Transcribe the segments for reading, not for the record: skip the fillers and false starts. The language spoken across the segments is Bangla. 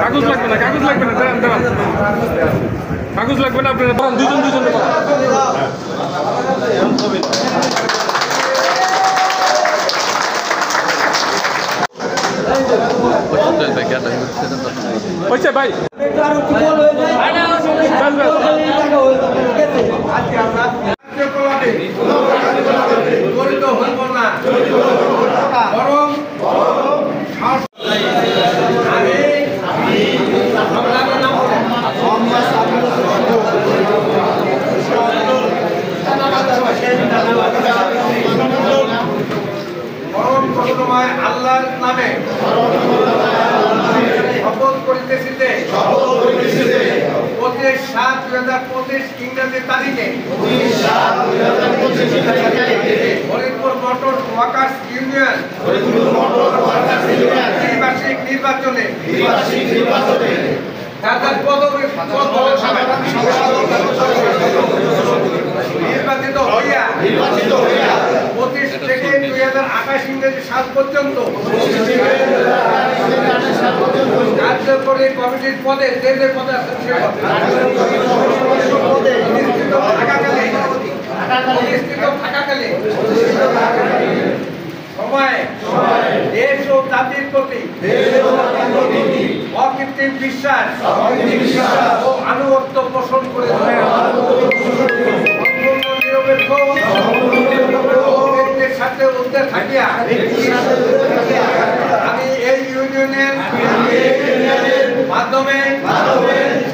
কাগজ লাগবে না, কাগজ লাগবে না, দেন দেন, কাগজ লাগবে না, আপনারা ধরেন দুজন দুজন হয়েছে ভাই। আল্লাহর নামে শপথ করিতেছি যে 25/7/2025 ইংরেজি তারিখে ফরিদপুর মোটর ওয়ার্কার্স ইউনিয়ন দ্বিবার্ষিক নির্বাচনে যাদের পদবি নির্বাচিত হইয়া 25 থেকে 2028 ইংরেজি সাল পর্যন্ত কার্যকরী কমিটির পদে যে যে পদে আছেন সে থাকাকালে সময় দেশ ও জাতির প্রতি অকৃত্রিম বিশ্বাস ও আনুগত্য পোষণ করে সম্পূর্ণ নিরপেক্ষ ব্যক্তির সাথে উদ্যোগ থাকিয়া আমি এই ইউনিয়নের মাধ্যমে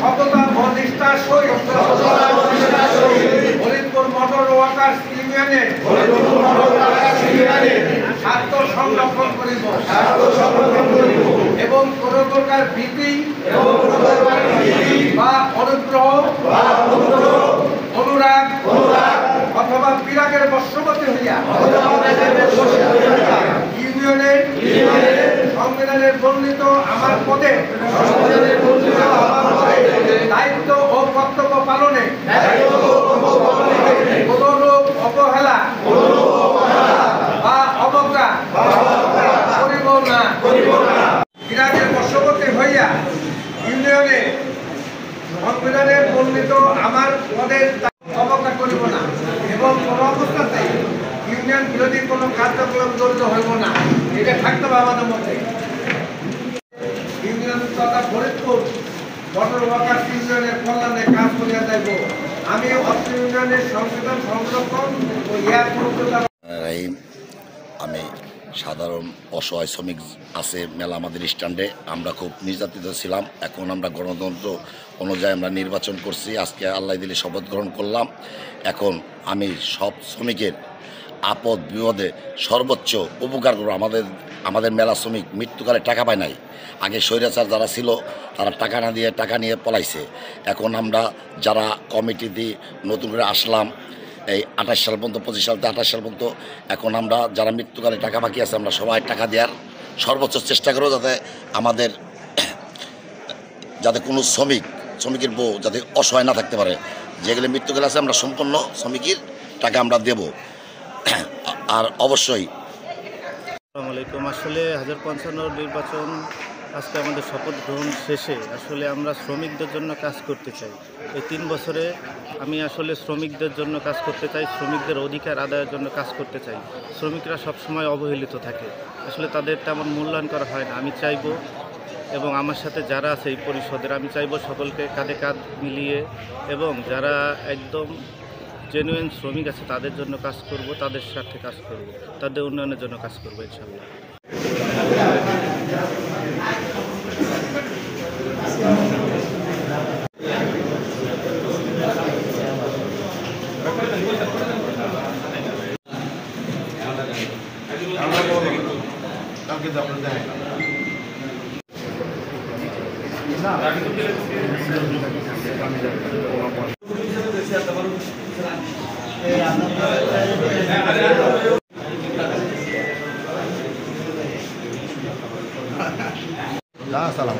সততা ও নিষ্ঠার সহিত ফরিদপুর মোটর ওয়ার্কার্স ইউনিয়নের স্বার্থ সংরক্ষণ করিব এবং কোন প্রকার ভীতি বা অনুগ্রহ অনুরাগ অথবা বিরাগের বশবর্তী হইয়া ইউনিয়নের সংবিধানের বর্ণিত আমার পদে দায়িত্ব ও কর্তব্য পালনে কোনরূপ অবহেলা বা অবজ্ঞা করিব না। বিরাগের বশবর্তী হইয়া ইউনিয়নে সংবিধানের বর্ণিত আমার পদের অবজ্ঞা করিব না এবং কোন অবস্থাতে ইউনিয়ন বিরোধী কোনো কার্যক্রম জড়িত হইব না। এটা থাকতে হবে আমাদের মধ্যে। ইউনিয়ন তথা ফরিদপুর মোটর ওয়ার্কার্স ইউনিয়নের কল্যাণে কাজ করিয়া যাইব। আমি অত্র ইউনিয়নের সংবিধান সংরক্ষণ ও ইয়ার আমি সাধারণ অসহায় শ্রমিক আছে মেলা আমাদের স্ট্যান্ডে, আমরা খুব নির্যাতিত ছিলাম। এখন আমরা গণতন্ত্র অনুযায়ী আমরা নির্বাচন করছি, আজকে আল্লাহ দিলে শপথ গ্রহণ করলাম। এখন আমি সব শ্রমিকের আপদ বিপদে সর্বোচ্চ উপকার করব। আমাদের মেলা শ্রমিক মৃত্যুকালে টাকা পায় নাই। আগে স্বৈরাচার যারা ছিল তারা টাকা না দিয়ে টাকা নিয়ে পলাইছে। এখন আমরা যারা কমিটি দিয়ে নতুন করে আসলাম এই 28 সাল পর্যন্ত 25 সাল থেকে 28 সাল পর্যন্ত, এখন আমরা যারা মৃত্যুকালে টাকা বাকি আছে আমরা সবাই টাকা দেওয়ার সর্বোচ্চ চেষ্টা করব, যাতে কোনো শ্রমিকের বউ যাতে অসহায় না থাকতে পারে। যেগুলো মৃত্যুকালে আছে আমরা সম্পূর্ণ শ্রমিকের টাকা আমরা দেব। আর অবশ্যই আসসালামু আলাইকুম। আসলে 1055 নির্বাচন আজকে আমাদের শপথ গ্রহণ শেষে আসলে আমরা শ্রমিকদের জন্য কাজ করতে চাই। এই 3 বছরে আমি আসলে শ্রমিকদের জন্য কাজ করতে চাই, শ্রমিকদের অধিকার আদায়ের জন্য কাজ করতে চাই। শ্রমিকরা সবসময় অবহেলিত থাকে, আসলে তাদের তেমন মূল্যায়ন করা হয় না। আমি চাইব এবং আমার সাথে যারা আছে এই পরিষদের আমি চাইব সকলকে কাঁধে কাঁধ মিলিয়ে এবং যারা একদম জেনুইন শ্রমিক আছে তাদের জন্য কাজ করব, তাদের স্বার্থে কাজ করব, তাদের উন্নয়নের জন্য কাজ করব ইনশাআল্লাহ। সালাম